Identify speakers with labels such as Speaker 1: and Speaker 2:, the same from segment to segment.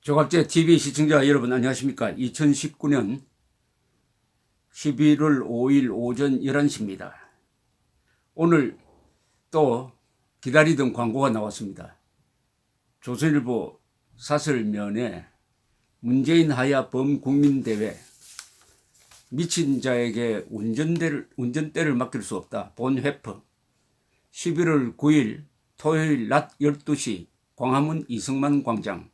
Speaker 1: 조갑제 TV 시청자 여러분 안녕하십니까. 2019년 11월 5일 오전 11시입니다. 오늘 또 기다리던 광고가 나왔습니다. 조선일보 사설면에 문재인 하야 범국민대회 미친 자에게 운전대를 맡길 수 없다. 본회프 11월 9일 토요일 낮 12시 광화문 이승만 광장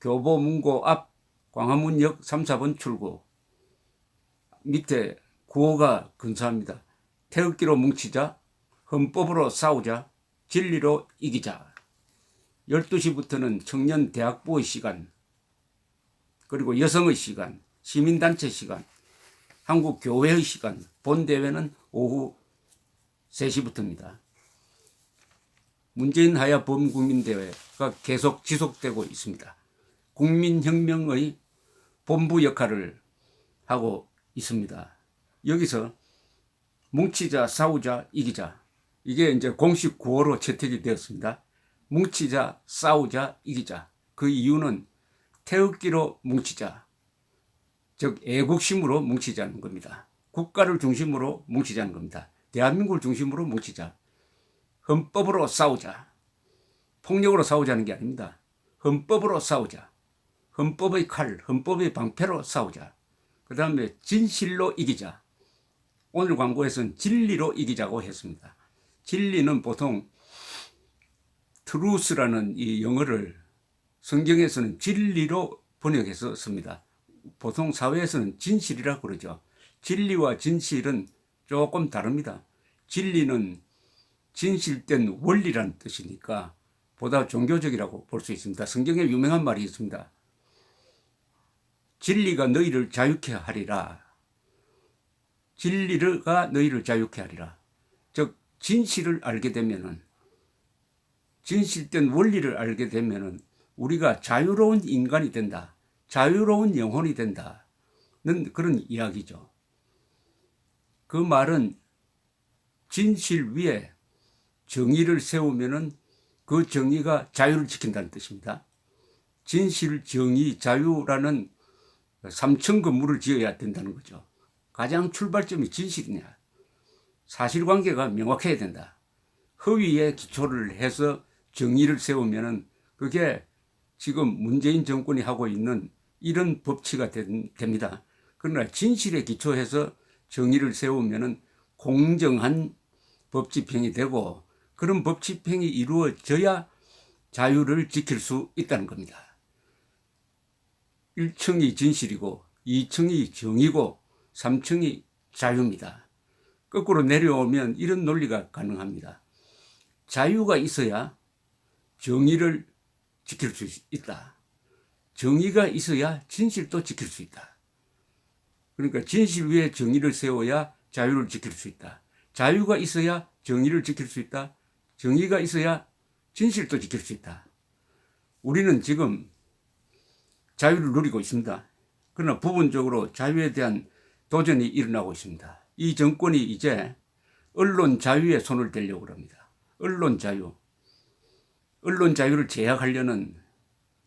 Speaker 1: 교보문고 앞 광화문역 3, 4번 출구 밑에 구호가 근사합니다. 태극기로 뭉치자, 헌법으로 싸우자, 진리로 이기자. 12시부터는 청년 대학부의 시간, 그리고 여성의 시간, 시민단체 시간, 한국교회의 시간, 본대회는 오후 3시부터입니다. 문재인 하야 범국민대회가 계속 지속되고 있습니다. 국민혁명의 본부 역할을 하고 있습니다. 여기서 뭉치자, 싸우자, 이기자. 이게 이제 공식 구호로 채택이 되었습니다. 뭉치자, 싸우자, 이기자. 그 이유는 태극기로 뭉치자. 즉 애국심으로 뭉치자는 겁니다. 국가를 중심으로 뭉치자는 겁니다. 대한민국을 중심으로 뭉치자. 헌법으로 싸우자. 폭력으로 싸우자는 게 아닙니다. 헌법으로 싸우자. 헌법의 칼, 헌법의 방패로 싸우자. 그 다음에 진실로 이기자. 오늘 광고에서는 진리로 이기자고 했습니다. 진리는 보통 truth라는 이 영어를 성경에서는 진리로 번역해서 씁니다. 보통 사회에서는 진실이라고 그러죠. 진리와 진실은 조금 다릅니다. 진리는 진실된 원리라는 뜻이니까 보다 종교적이라고 볼 수 있습니다. 성경에 유명한 말이 있습니다. 진리가 너희를 자유케 하리라. 진리가 너희를 자유케 하리라. 즉 진실을 알게 되면은, 진실된 원리를 알게 되면은 우리가 자유로운 인간이 된다. 자유로운 영혼이 된다는 그런 이야기죠. 그 말은 진실 위에 정의를 세우면은 그 정의가 자유를 지킨다는 뜻입니다. 진실, 정의, 자유라는 3층 건물을 지어야 된다는 거죠. 가장 출발점이 진실이냐. 사실관계가 명확해야 된다. 허위에 기초를 해서 정의를 세우면은 그게 지금 문재인 정권이 하고 있는 이런 법치가 됩니다. 그러나 진실에 기초해서 정의를 세우면은 공정한 법집행이 되고 그런 법집행이 이루어져야 자유를 지킬 수 있다는 겁니다. 1층이 진실이고 2층이 정의고 3층이 자유입니다. 거꾸로 내려오면 이런 논리가 가능합니다. 자유가 있어야 정의를 지킬 수 있다. 정의가 있어야 진실도 지킬 수 있다. 그러니까 진실 위에 정의를 세워야 자유를 지킬 수 있다. 자유가 있어야 정의를 지킬 수 있다. 정의가 있어야 진실도 지킬 수 있다. 우리는 지금 자유를 누리고 있습니다. 그러나 부분적으로 자유에 대한 도전이 일어나고 있습니다. 이 정권이 이제 언론 자유에 손을 대려고 합니다. 언론 자유. 언론 자유를 제약하려는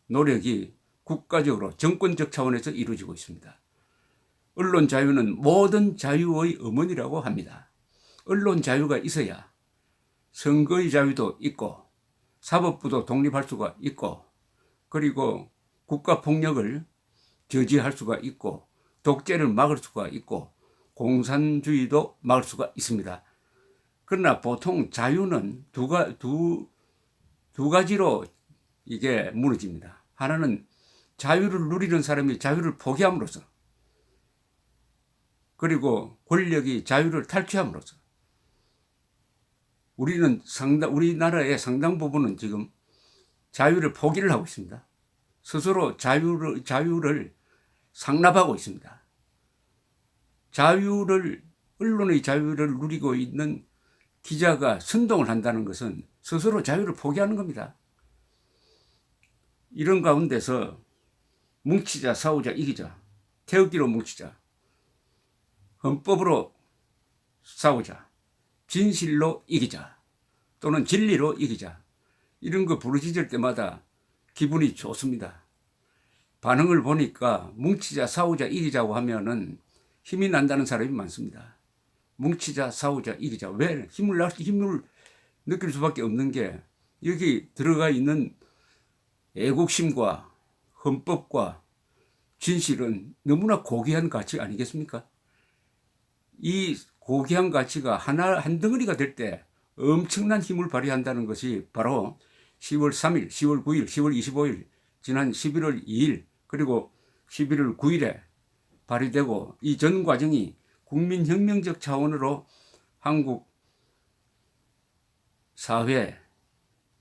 Speaker 1: 노력이 국가적으로 정권적 차원에서 이루어지고 있습니다. 언론 자유는 모든 자유의 어머니라고 합니다. 언론 자유가 있어야 선거의 자유도 있고 사법부도 독립할 수가 있고 그리고 국가폭력을 저지할 수가 있고 독재를 막을 수가 있고 공산주의도 막을 수가 있습니다. 그러나 보통 자유는 두 가지로 이게 무너집니다. 하나는 자유를 누리는 사람이 자유를 포기함으로써 그리고 권력이 자유를 탈취함으로써 우리나라의 상당 부분은 지금 자유를 포기를 하고 있습니다. 스스로 자유를 상납하고 있습니다. 언론의 자유를 누리고 있는 기자가 선동을 한다는 것은 스스로 자유를 포기하는 겁니다. 이런 가운데서 뭉치자, 싸우자, 이기자. 태극기로 뭉치자. 헌법으로 싸우자. 진실로 이기자. 또는 진리로 이기자. 이런 거 부르짖을 때마다 기분이 좋습니다. 반응을 보니까 뭉치자 싸우자 이기자고 하면은 힘이 난다는 사람이 많습니다. 뭉치자 싸우자 이기자. 왜 힘을 느낄 수밖에 없는 게 여기 들어가 있는 애국심과 헌법과 진실은 너무나 고귀한 가치 아니겠습니까? 이 고귀한 가치가 한 덩어리가 될 때 엄청난 힘을 발휘한다는 것이 바로 10월 3일, 10월 9일, 10월 25일, 지난 11월 2일, 그리고 11월 9일에 발휘되고 이 전 과정이 국민혁명적 차원으로 한국 사회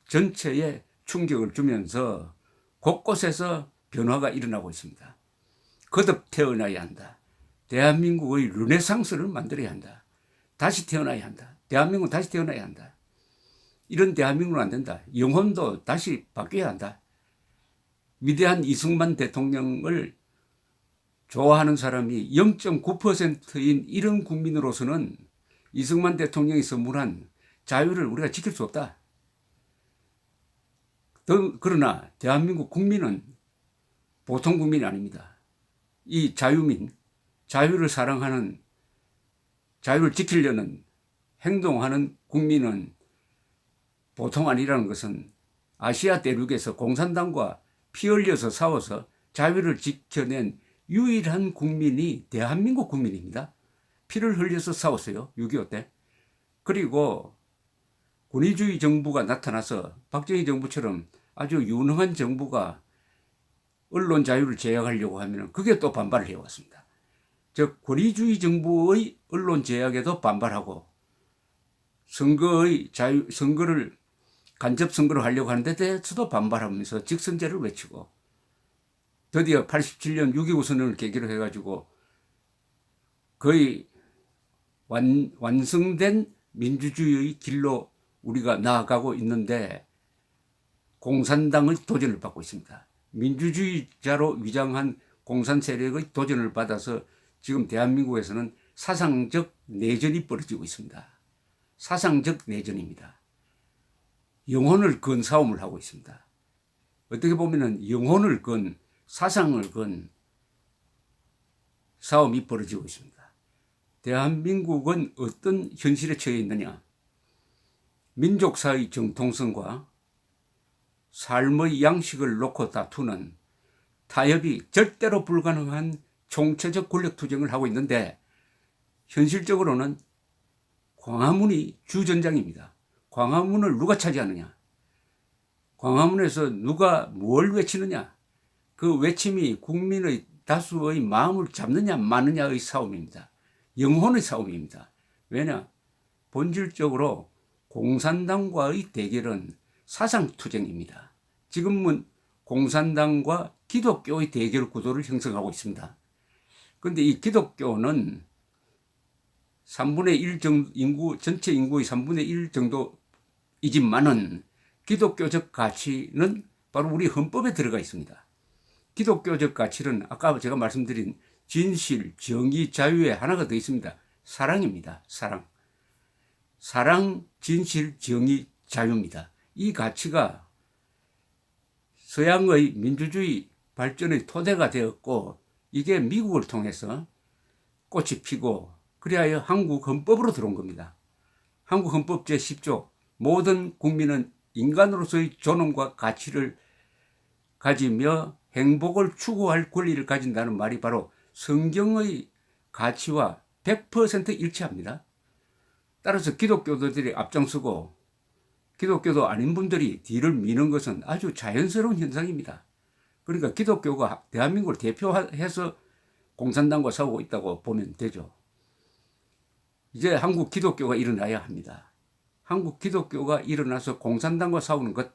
Speaker 1: 전체에 충격을 주면서 곳곳에서 변화가 일어나고 있습니다. 거듭 태어나야 한다. 대한민국의 르네상스를 만들어야 한다. 다시 태어나야 한다. 대한민국은 다시 태어나야 한다. 이런 대한민국은 안 된다. 영혼도 다시 바뀌어야 한다. 위대한 이승만 대통령을 좋아하는 사람이 0.9%인 이런 국민으로서는 이승만 대통령이 선물한 자유를 우리가 지킬 수 없다. 그러나 대한민국 국민은 보통 국민이 아닙니다. 이 자유민, 자유를 사랑하는, 자유를 지키려는 행동하는 국민은 보통 아니라는 것은 아시아 대륙에서 공산당과 피 흘려서 싸워서 자유를 지켜낸 유일한 국민이 대한민국 국민입니다. 피를 흘려서 싸웠어요. 6.25 때. 그리고 권위주의 정부가 나타나서 박정희 정부처럼 아주 유능한 정부가 언론 자유를 제약하려고 하면 그게 또 반발을 해왔습니다. 즉 권위주의 정부의 언론 제약에도 반발하고 선거의 자유, 선거를 간접 선거를 하려고 하는 데 대해서도 반발하면서 직선제를 외치고 드디어 87년 6.25 선언을 계기로 해가지고 거의 완성된 민주주의의 길로 우리가 나아가고 있는데 공산당의 도전을 받고 있습니다. 민주주의자로 위장한 공산 세력의 도전을 받아서 지금 대한민국에서는 사상적 내전이 벌어지고 있습니다. 사상적 내전입니다. 영혼을 건 싸움을 하고 있습니다. 어떻게 보면은 영혼을 건 사상을 건 싸움이 벌어지고 있습니다. 대한민국은 어떤 현실에 처해 있느냐? 민족사의 정통성과 삶의 양식을 놓고 다투는 타협이 절대로 불가능한 총체적 권력투쟁을 하고 있는데 현실적으로는 광화문이 주전장입니다. 광화문을 누가 차지하느냐? 광화문에서 누가 뭘 외치느냐? 그 외침이 국민의 다수의 마음을 잡느냐 마느냐의 싸움입니다. 영혼의 싸움입니다. 왜냐? 본질적으로 공산당과의 대결은 사상투쟁입니다. 지금은 공산당과 기독교의 대결 구도를 형성하고 있습니다. 그런데 이 기독교는 3분의 1 정도 인구, 전체 인구의 3분의 1 정도이지만은 기독교적 가치는 바로 우리 헌법에 들어가 있습니다. 기독교적 가치는 아까 제가 말씀드린 진실, 정의, 자유에 하나가 더 있습니다. 사랑입니다. 사랑. 사랑, 진실, 정의, 자유입니다. 이 가치가 서양의 민주주의 발전의 토대가 되었고 이게 미국을 통해서 꽃이 피고 그리하여 한국 헌법으로 들어온 겁니다. 한국 헌법 제10조 모든 국민은 인간으로서의 존엄과 가치를 가지며 행복을 추구할 권리를 가진다는 말이 바로 성경의 가치와 100% 일치합니다. 따라서 기독교도들이 앞장서고 기독교도 아닌 분들이 뒤를 미는 것은 아주 자연스러운 현상입니다. 그러니까 기독교가 대한민국을 대표해서 공산당과 싸우고 있다고 보면 되죠. 이제 한국 기독교가 일어나야 합니다. 한국 기독교가 일어나서 공산당과 싸우는 것,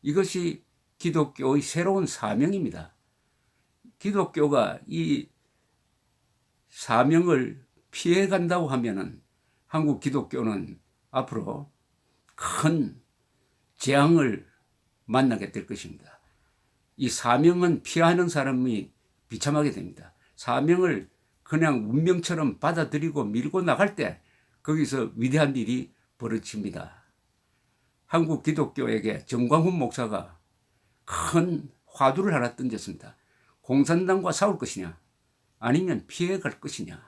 Speaker 1: 이것이 기독교의 새로운 사명입니다. 기독교가 이 사명을 피해 간다고 하면은 한국 기독교는 앞으로 큰 재앙을 만나게 될 것입니다. 이 사명은 피하는 사람이 비참하게 됩니다. 사명을 그냥 운명처럼 받아들이고 밀고 나갈 때 거기서 위대한 일이 벌어집니다. 한국 기독교에게 정광훈 목사가 큰 화두를 하나 던졌습니다. 공산당과 싸울 것이냐 아니면 피해갈 것이냐.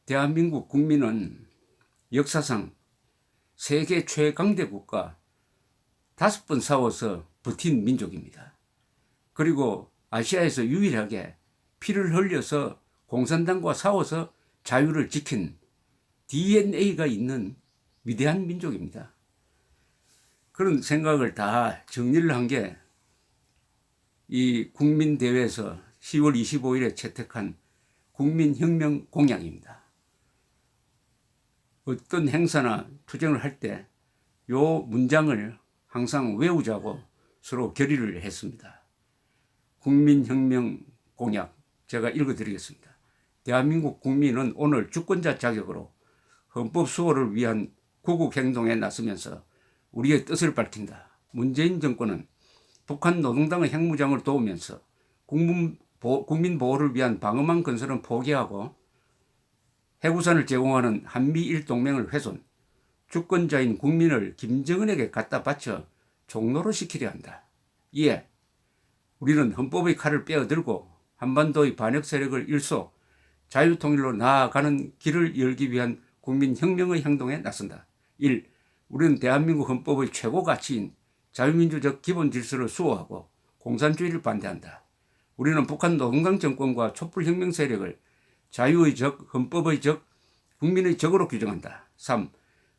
Speaker 1: 대한민국 국민은 역사상 세계 최강대 국가 5번 싸워서 버틴 민족입니다. 그리고 아시아에서 유일하게 피를 흘려서 공산당과 싸워서 자유를 지킨 DNA가 있는 위대한 민족입니다. 그런 생각을 다 정리를 한 게 이 국민대회에서 10월 25일에 채택한 국민혁명 공약입니다. 어떤 행사나 투쟁을 할 때 요 문장을 항상 외우자고 서로 결의를 했습니다. 국민혁명 공약 제가 읽어드리겠습니다. 대한민국 국민은 오늘 주권자 자격으로 헌법 수호를 위한 구국행동에 나서면서 우리의 뜻을 밝힌다. 문재인 정권은 북한 노동당의 핵무장을 도우면서 국민 보호를 위한 방어망 건설은 포기하고 핵우산을 제공하는 한미일 동맹을 훼손, 주권자인 국민을 김정은에게 갖다 바쳐 종로로 시키려 한다. 이에 우리는 헌법의 칼을 빼어들고 한반도의 반역 세력을 일소 자유통일로 나아가는 길을 열기 위한 국민혁명의 행동에 나선다. 1. 우리는 대한민국 헌법의 최고 가치인 자유민주적 기본 질서를 수호하고 공산주의를 반대한다. 우리는 북한 노동당 정권과 촛불혁명 세력을 자유의 적, 헌법의 적, 국민의 적으로 규정한다. 3.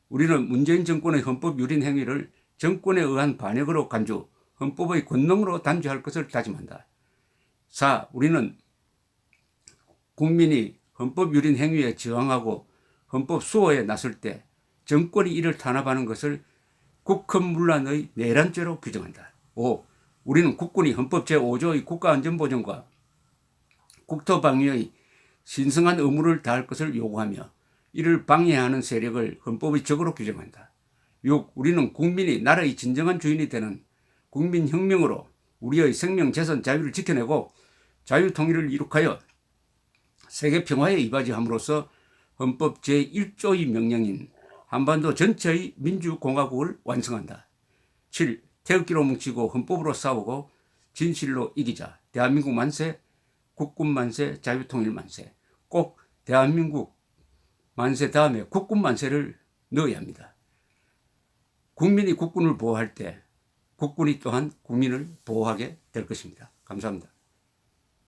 Speaker 1: 우리는 문재인 정권의 헌법 유린 행위를 정권에 의한 반역으로 간주, 헌법의 권능으로 단죄할 것을 다짐한다. 4. 우리는 국민이 헌법 유린 행위에 저항하고 헌법 수호에 나설 때 정권이 이를 탄압하는 것을 국헌문란의 내란죄로 규정한다. 5. 우리는 국군이 헌법 제5조의 국가안전보장과 국토방위의 신성한 의무를 다할 것을 요구하며 이를 방해하는 세력을 헌법의 적으로 규정한다. 6. 우리는 국민이 나라의 진정한 주인이 되는 국민혁명으로 우리의 생명, 재산, 자유를 지켜내고 자유통일을 이룩하여 세계평화에 이바지함으로써 헌법 제1조의 명령인 한반도 전체의 민주공화국을 완성한다. 7. 태극기로 뭉치고 헌법으로 싸우고 진실로 이기자. 대한민국 만세, 국군 만세, 자유통일 만세. 꼭 대한민국 만세 다음에 국군 만세를 넣어야 합니다. 국민이 국군을 보호할 때 국군이 또한 국민을 보호하게 될 것입니다. 감사합니다.